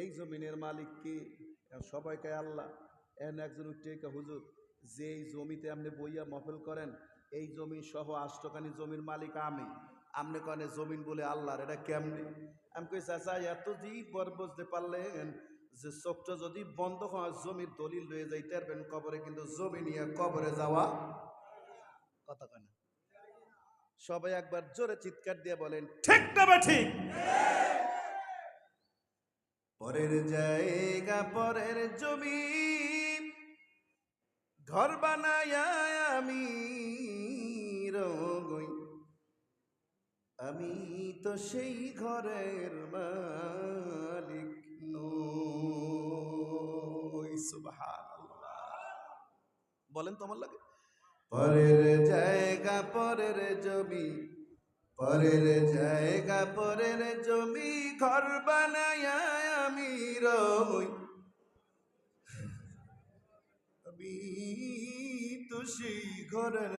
এই জমিনের মালিক কি? সবাইকে আল্লাহ। এন একজন উঠে হুজুর, যে এই জমিতে আপনি বইয়া মফেল করেন, এই জমি সহ 8 টাকানি জমির মালিক আমি। আপনি কনে জমিন বলে আল্লাহর, এটা কেমনে? আমি কই চাচা, এত জি বর বুঝতে পারলেন যে চোখটা যদি বন্ধ হয় জমির দলিল লয়ে যাইতে পারবেন কবরে, কিন্তু জমি নিয়ে কবরে যাওয়া কথা কয় না। সবাই একবার জোরে চিৎকার দিয়ে বলেন ঠিক না বা ঠিক? পরের জায়গা পরের জমি ঘর বানায় আমি রগই, আমি তো সেই ঘরের মালিক নই। সুবহানাল্লাহ, বলেন তোমার লাগে। পরের জায়গা পরের জমি, পরের জায়গা পরের জমি ঘর বানায় আমি রই, আমি তো সেই ঘরের